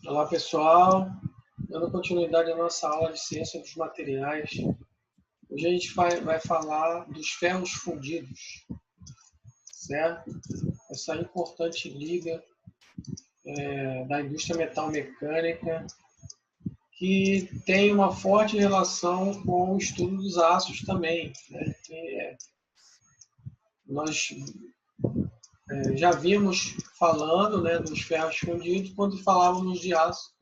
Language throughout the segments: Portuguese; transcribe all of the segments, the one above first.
Olá, pessoal. Dando continuidade à nossa aula de ciência dos materiais. Hoje a gente vai falar dos ferros fundidos, certo? Essa importante liga da indústria metalmecânica que tem uma forte relação com o estudo dos aços também, né? Nós já vimos falando, né, dos ferros fundidos quando falávamos de aço,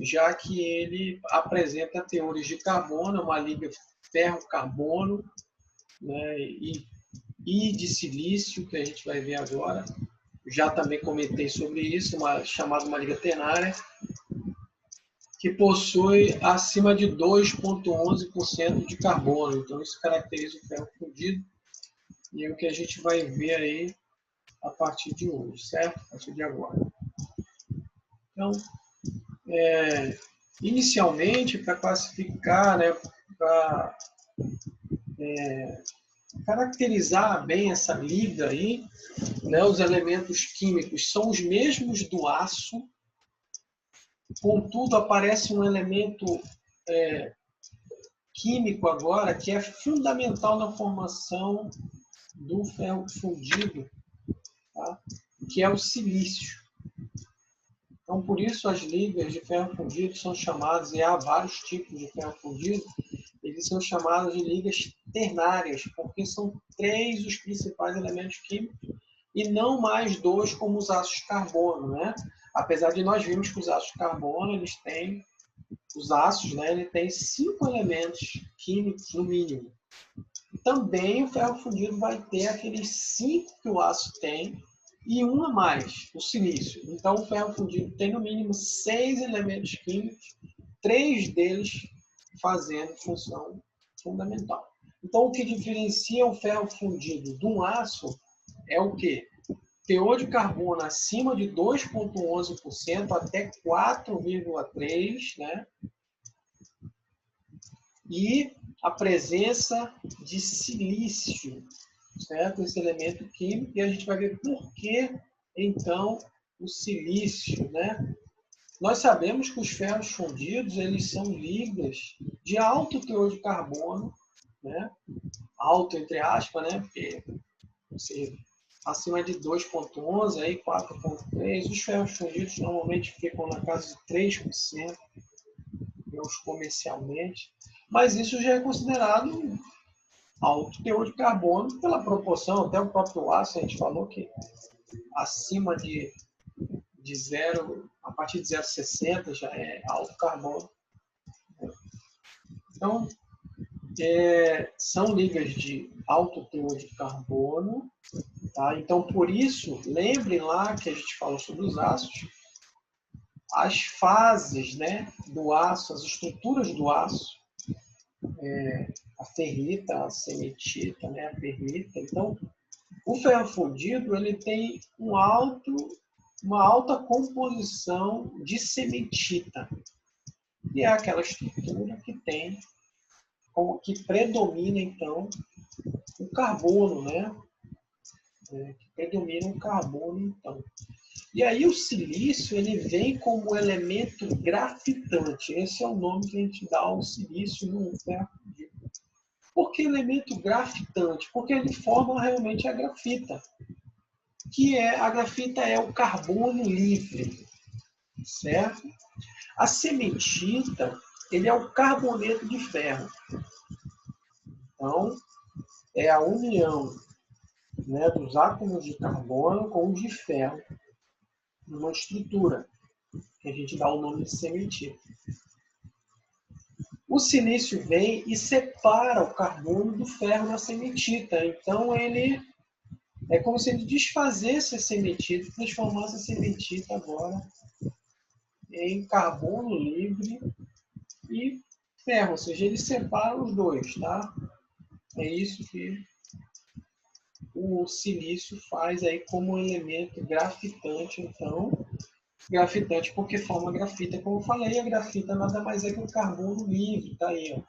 já que ele apresenta teores de carbono, uma liga ferro-carbono, né, e de silício, que a gente vai ver agora. Já também comentei sobre isso, chamada uma liga ternária, que possui acima de 2,11% de carbono. Então, isso caracteriza o ferro fundido, e é o que a gente vai ver aí a partir de hoje, certo? A partir de agora. Então, inicialmente, para classificar, né, para caracterizar bem essa liga aí, né, os elementos químicos são os mesmos do aço, contudo aparece um elemento químico agora que é fundamental na formação do ferro fundido, tá? Que é o silício. Então, por isso as ligas de ferro fundido são chamadas, e há vários tipos de ferro fundido, eles são chamados de ligas ternárias, porque são 3 os principais elementos químicos e não mais 2 como os ácidos de carbono, né? Apesar de nós vermos que os ácidos de carbono, eles têm, os ácidos, né, ele tem 5 elementos químicos no mínimo. E também o ferro fundido vai ter aqueles 5 que o aço tem e um a mais, o silício. Então o ferro fundido tem no mínimo 6 elementos químicos, 3 deles fazendo função fundamental. Então, o que diferencia o ferro fundido de um aço é o quê? Teor de carbono acima de 2,11% até 4,3%, né? E a presença de silício, certo? Esse elemento químico, e a gente vai ver por que, então, o silício, né? Nós sabemos que os ferros fundidos, eles são ligas de alto teor de carbono, né? Alto entre aspas, né? Porque acima de 2,11, aí 4,3. Os ferros fundidos normalmente ficam na casa de 3%, comercialmente, mas isso já é considerado alto teor de carbono pela proporção, até o próprio aço, a gente falou que acima de 0, a partir de 0,60 já é alto carbono. Então, são ligas de alto teor de carbono, tá? Então, por isso, lembrem lá que a gente falou sobre os ácidos, as fases, né, do aço, as estruturas do aço, a ferrita, a cementita, né, a perlita. Então, o ferro fundido ele tem uma alta composição de cementita, e é aquela estrutura que tem, como que predomina, então, o carbono, né? Que predomina o carbono, então. E aí o silício, ele vem como elemento grafitante. Esse é o nome que a gente dá ao silício no ferro fundido. Por que elemento grafitante? Porque ele forma realmente a grafita. A grafita é o carbono livre, certo? A cementita, ele é o carboneto de ferro. Então, é a união, né, dos átomos de carbono com os de ferro numa estrutura, que a gente dá o nome de cementita. O silício vem e separa o carbono do ferro na cementita. Então, ele é como se ele desfazesse a cementita, transformasse a cementita agora em carbono livre e ferro, ou seja, ele separa os dois, tá? É isso que o silício faz aí como elemento grafitante, então, grafitante porque forma grafita, como eu falei, a grafita nada mais é que um carbono livre, tá aí, ó.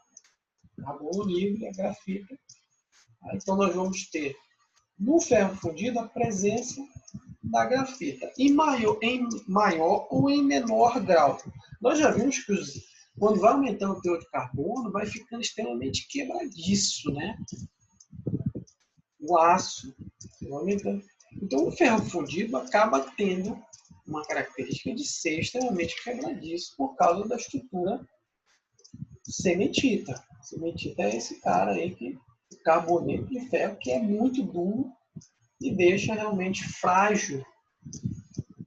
Carbono livre, a grafita. Então nós vamos ter no ferro fundido a presença da grafita, em maior ou em menor grau. Nós já vimos que quando vai aumentando o teor de carbono, vai ficando extremamente quebradiço, né? O aço vai aumentando. Então, o ferro fundido acaba tendo uma característica de ser extremamente quebradiço por causa da estrutura cementita. Cementita é esse cara aí, o carboneto de ferro, que é muito duro e deixa realmente frágil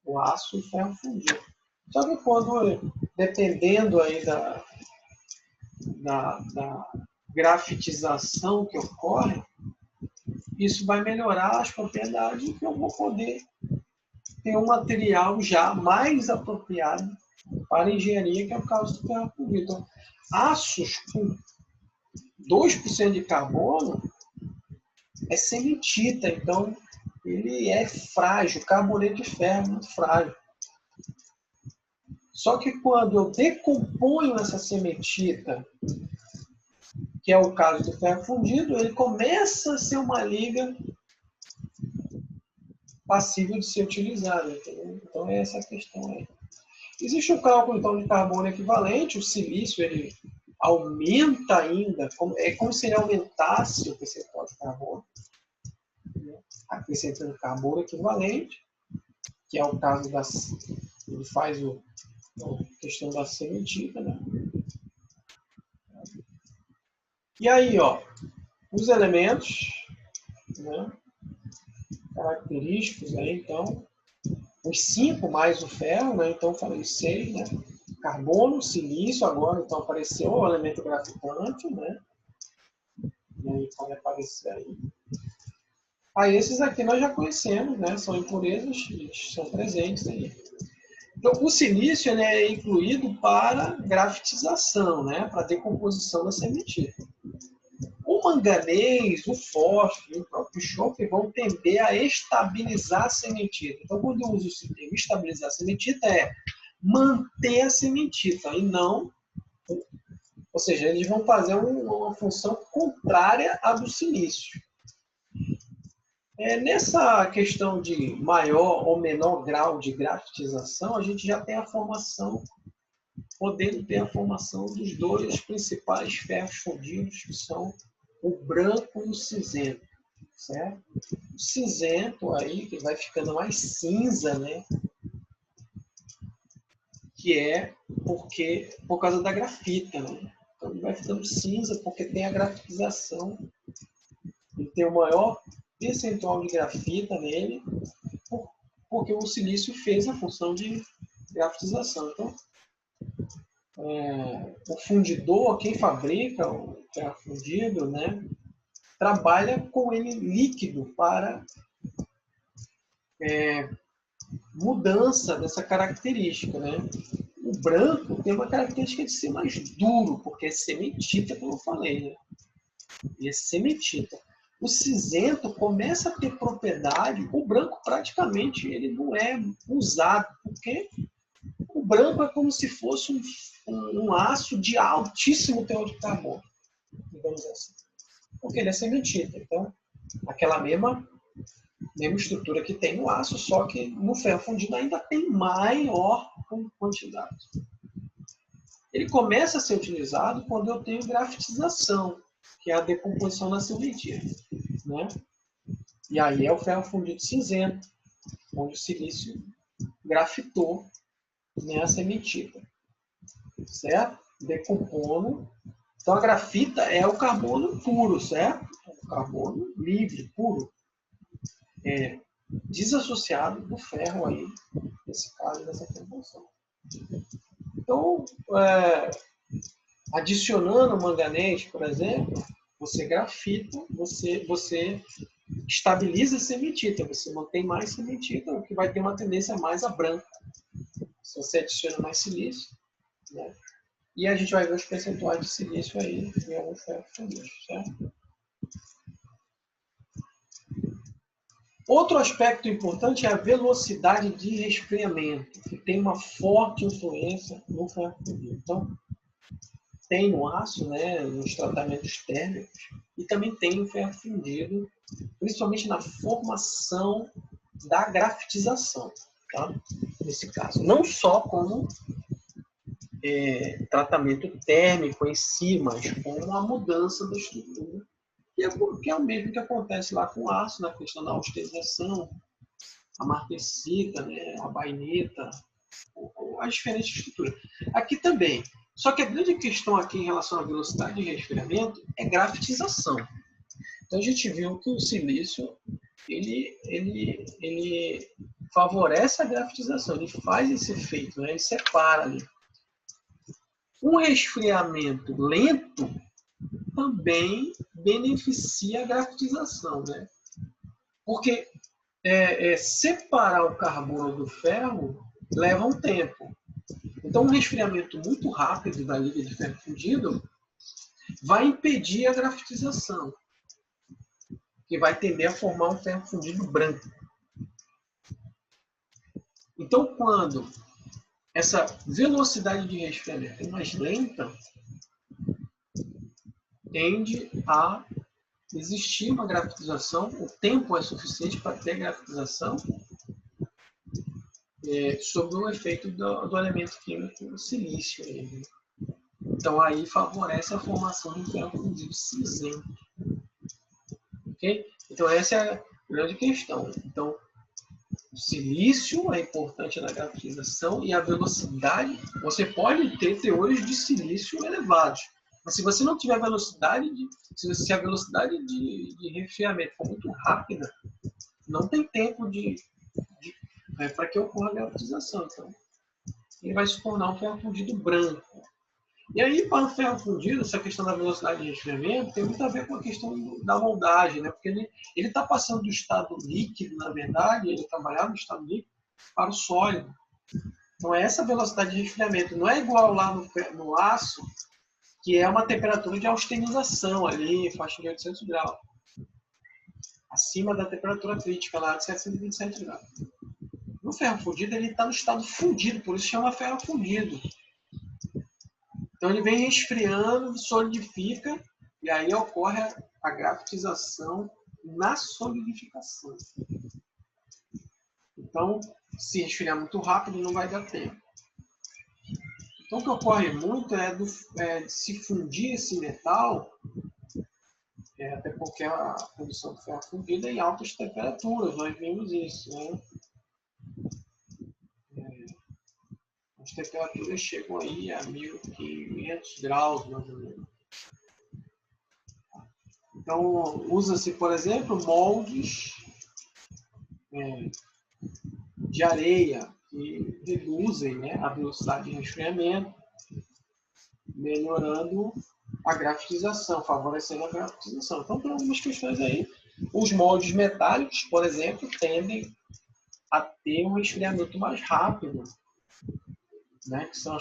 o aço e o ferro fundido. Só que quando, dependendo aí da grafitização que ocorre, isso vai melhorar as propriedades que eu vou poder ter um material já mais apropriado para a engenharia, que é o caso do ferro fundido. Então, aços com 2% de carbono é cementita, então ele é frágil, carboneto de ferro é muito frágil. Só que quando eu decomponho essa cementita, que é o caso do ferro fundido, ele começa a ser uma liga passível de ser utilizada. Entendeu? Então é essa a questão aí. Existe o cálculo então, de carbono equivalente, o silício ele aumenta ainda, é como se ele aumentasse o percentual de carbono, né? Acrescentando carbono equivalente, que é o caso das. Ele faz a questão da cementita, né? E aí, ó, os elementos, né, característicos aí, então, os 5 mais o ferro, né? Então falei 6, né? Carbono, silício, agora então apareceu o elemento grafitante, né? E aí pode aparecer aí. Aí esses aqui nós já conhecemos, né? São impurezas, são presentes aí. Então, o silício ele é incluído para grafitização, né? Para decomposição da cementita. O manganês, o fósforo e o próprio enxofre vão tender a estabilizar a cementita. Então, quando eu uso o termo estabilizar a cementita, é manter a cementita e não... Ou seja, eles vão fazer uma função contrária à do silício. Nessa questão de maior ou menor grau de grafitização, a gente já tem a formação, podendo ter a formação dos dois principais ferros fundidos, que são o branco e o cinzento, certo? O cinzento aí, que vai ficando mais cinza, né? Que é por causa da grafita, né? Então ele vai ficando cinza porque tem a grafitização, ele tem o maior percentual de grafita nele, porque o silício fez a função de grafitização. Então, o fundidor, quem fabrica o ferro fundido, né, trabalha com ele líquido para mudança dessa característica, né? O branco tem uma característica de ser mais duro, porque é cementita, como eu falei, né? Ele é cementita. O cinzento começa a ter propriedade, o branco praticamente ele não é usado, porque o branco é como se fosse um aço de altíssimo teor de carbono, digamos assim. Porque ele é cementita. Então, aquela mesma estrutura que tem no aço, só que no ferro fundido ainda tem maior quantidade. Ele começa a ser utilizado quando eu tenho grafitização, que é a decomposição da cementita, né? E aí é o ferro fundido cinzento, onde o silício grafitou, né, a cementita, certo? Decompondo. Então a grafita é o carbono puro, certo? O carbono livre, puro. Desassociado do ferro aí, nesse caso, dessa composição. Então, adicionando manganês, por exemplo, você grafita, você estabiliza a cementita, você mantém mais cementita, o que vai ter uma tendência mais a branco. Se você adiciona mais silício, né? E a gente vai ver os percentuais de silício aí em alguns ferros fundidos, certo? Outro aspecto importante é a velocidade de resfriamento, que tem uma forte influência no ferro fundido. Então, tem no aço, né, nos tratamentos térmicos, e também tem no ferro fundido, principalmente na formação da grafitização, tá? Nesse caso. Não só como tratamento térmico em si, mas com a mudança da estrutura, que é o mesmo que acontece lá com o aço, na questão da austerização, a martensita, né, a baineta, as diferentes estruturas. Aqui também. Só que a grande questão aqui em relação à velocidade de resfriamento é grafitização. Então a gente viu que o silício ele favorece a grafitização, ele faz esse efeito, né? Ele separa ali. Um resfriamento lento também beneficia a grafitização, né? Porque separar o carbono do ferro leva um tempo. Então, um resfriamento muito rápido da liga de ferro fundido vai impedir a grafitização, que vai tender a formar um ferro fundido branco. Então, quando essa velocidade de resfriamento é mais lenta, tende a existir uma grafitização, o tempo é suficiente para ter grafitização sob o efeito do elemento químico silício. Então, aí favorece a formação de um ferro fundido cinzento. Okay? Então, essa é a grande questão. Então, o silício é importante na grafitização e a velocidade. Você pode ter teores de silício elevados, mas se você não tiver velocidade, se a velocidade de resfriamento for muito rápida, não tem tempo para que ocorra a grafitização. Então, ele vai se tornar um ferro fundido branco. E aí, para o ferro fundido, essa questão da velocidade de resfriamento tem muito a ver com a questão da moldagem, né? Porque ele está passando do estado líquido, na verdade, ele trabalhar no estado líquido, para o sólido. Então, essa velocidade de resfriamento não é igual lá no aço, que é uma temperatura de austerização ali, faixa de 800 graus. Acima da temperatura crítica lá de 727 graus. No ferro fundido, ele está no estado fundido, por isso chama ferro fundido. Então ele vem resfriando, solidifica, e aí ocorre a grafitização na solidificação. Então, se resfriar muito rápido, não vai dar tempo. Então, o que ocorre muito é de se fundir esse metal, até porque a fundição do ferro fundido é em altas temperaturas, nós vimos isso, né? As temperaturas chegam aí a 1500 graus, mais ou menos. Então, usa-se, por exemplo, moldes de areia que reduzem, né, a velocidade de resfriamento, melhorando a grafitização, favorecendo a grafitização. Então, tem algumas questões aí. Os moldes metálicos, por exemplo, tendem a ter um resfriamento mais rápido, né, que são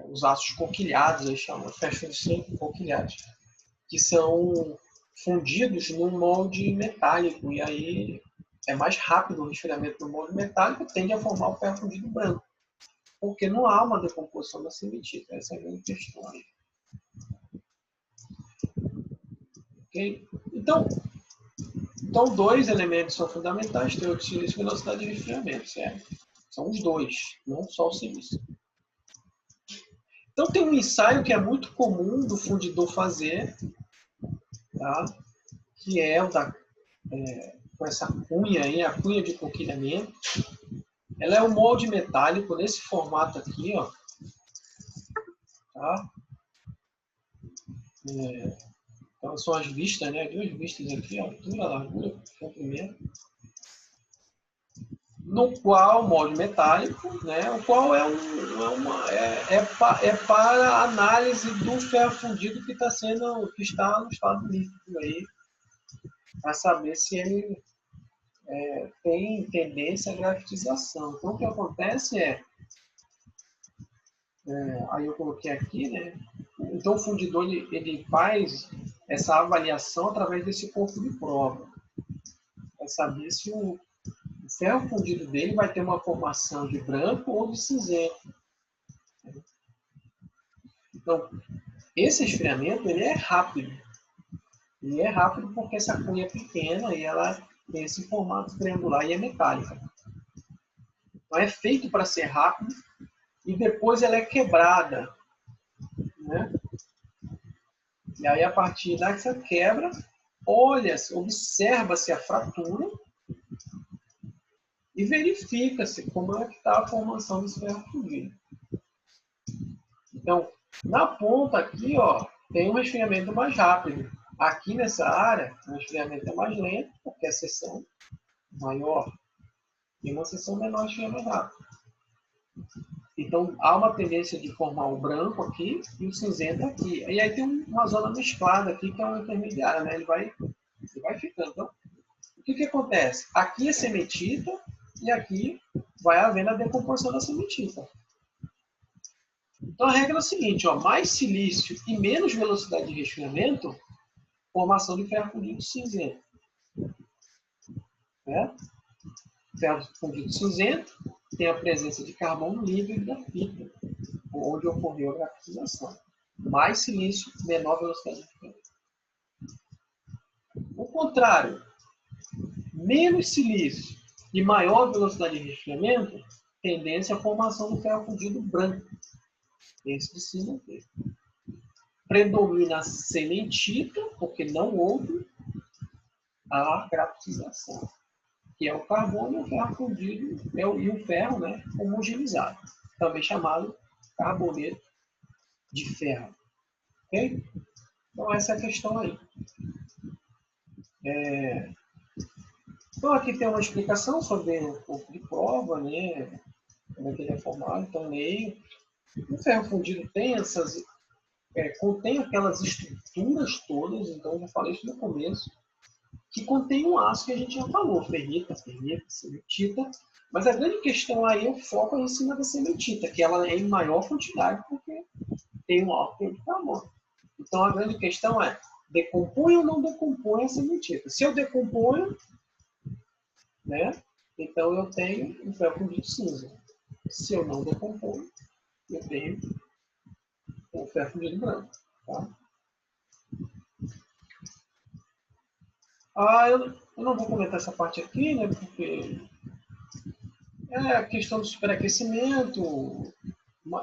os aços coquilhados, eles chamam, ferro-fundição coquilhados, que são fundidos num molde metálico, e aí é mais rápido o resfriamento do molde metálico, tende a formar o ferro fundido branco, porque não há uma decomposição da cementita. Essa é a grande questão aí. Okay? Então, dois elementos são fundamentais, teor de silício e velocidade de resfriamento, certo? São os dois, não só o silício. Então, tem um ensaio que é muito comum do fundidor fazer, tá? Que é o com essa cunha aí, a cunha de coquilhamento. Ela é um molde metálico nesse formato aqui, ó. Tá? Então, são as vistas, né? Duas vistas aqui, altura, largura, comprimento. No qual, molde metálico, né? O qual é para análise do ferro fundido que está no estado líquido aí, para saber se ele tem tendência à grafitização. Então, o que acontece aí eu coloquei aqui, né? Então, o fundidor ele faz essa avaliação através desse corpo de prova, para saber se o ferro fundido dele vai ter uma formação de branco ou de cinzento. Então, esse resfriamento ele é rápido. Ele é rápido porque essa cunha é pequena e ela tem esse formato triangular e é metálica. Então, é feito para ser rápido e depois ela é quebrada, né? E aí, a partir dessa quebra, observa-se a fratura e verifica-se como é que está a formação desse ferro fundido. Então, na ponta aqui, ó, tem um resfriamento mais rápido. Aqui nessa área, o resfriamento é mais lento, porque a seção maior e uma seção menor esfria mais rápido. Então, há uma tendência de formar o branco aqui e o cinzento aqui. E aí tem uma zona mesclada aqui, que é uma intermediária, né? Ele vai ficando. Então, o que acontece? Aqui é cementita e aqui vai havendo a decomposição da cementita. Então, a regra é a seguinte, ó, mais silício e menos velocidade de resfriamento, formação de ferro fundido cinzento. Né? Ferro fundido cinzento tem a presença de carbono livre e grafito, onde ocorreu a grafitização. Mais silício, menor velocidade de resfriamento. O contrário, menos silício e maior velocidade de resfriamento, tendência à formação do ferro fundido branco. Esse de cima aqui. Predomina a cementita, porque não houve a grafitização, que é o carbono e o ferro fundido, e o ferro, né, homogeneizado, também chamado carboneto de ferro. Ok? Então, essa é a questão aí. Então, aqui tem uma explicação sobre o corpo de prova, né, como é que ele é formado. Então, meio. O ferro fundido tem contém aquelas estruturas todas, então eu já falei isso no começo, que contém um aço que a gente já falou, ferrita, cementita, mas a grande questão aí é o foco em cima da cementita, que ela é em maior quantidade porque tem um alto teor de carbono. Então a grande questão é, decompõe ou não decompõe a cementita? Se eu decomponho, né, então eu tenho um ferro fundido cinza. Se eu não decomponho, eu tenho um ferro fundido branco. Tá? Eu não vou comentar essa parte aqui, né, porque é a questão do superaquecimento,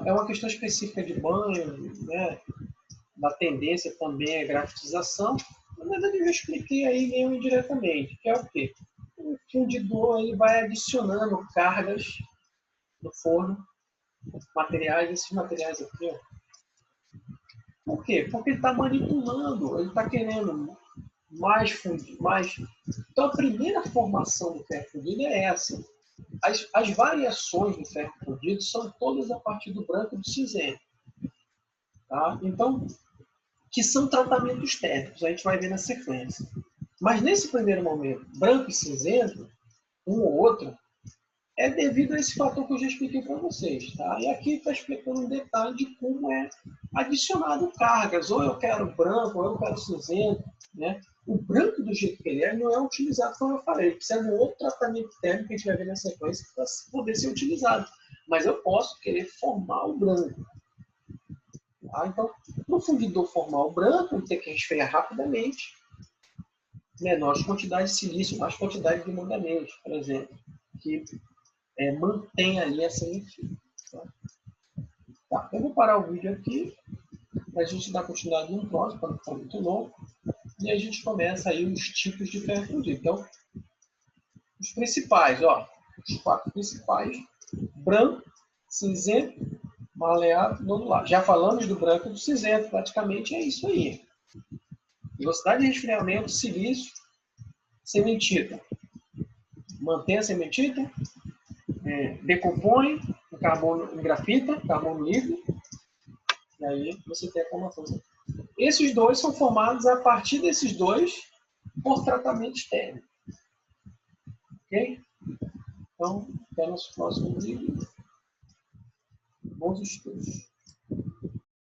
é uma questão específica de banho, né, da tendência também à grafitização. Na verdade, eu já expliquei aí meio indiretamente, que é o quê? O fundidor aí vai adicionando cargas no forno, esses materiais aqui, ó. Por quê? Porque ele está manipulando, ele está querendo mais fundido, mais. Então, a primeira formação do ferro fundido é essa. As variações do ferro fundido são todas a partir do branco e do cinzento. Tá? Então, que são tratamentos térmicos, a gente vai ver na sequência. Mas nesse primeiro momento, branco e cinzento, um ou outro, é devido a esse fator que eu já expliquei para vocês. Tá? E aqui está explicando um detalhe de como é adicionado cargas. Ou eu quero branco, ou eu quero cinzento. Né? O branco, do jeito que ele é, não é utilizado, como eu falei. Ele precisa de um outro tratamento térmico que a gente vai ver na sequência para poder ser utilizado. Mas eu posso querer formar o branco. Tá? Então, no fundidor formar o branco, ele tem que resfriar rapidamente. Menores quantidades de silício, mais quantidade de manganês, por exemplo, que mantém ali a sementinha. Tá? Eu vou parar o vídeo aqui, para a gente dar continuidade no próximo, para não ficar muito longo, e a gente começa aí os tipos de ferro fundido. Então, os principais, ó, os 4 principais: branco, cinzento, maleável, nodular. Já falamos do branco e do cinzento, praticamente é isso aí. Velocidade de resfriamento, silício, cementita. Mantém a cementita, decompõe em carbono, em grafita, carbono livre, e aí você tem a formação. Esses dois são formados a partir desses dois por tratamentos térmicos. Ok? Então, até nosso próximo vídeo. Bons estudos.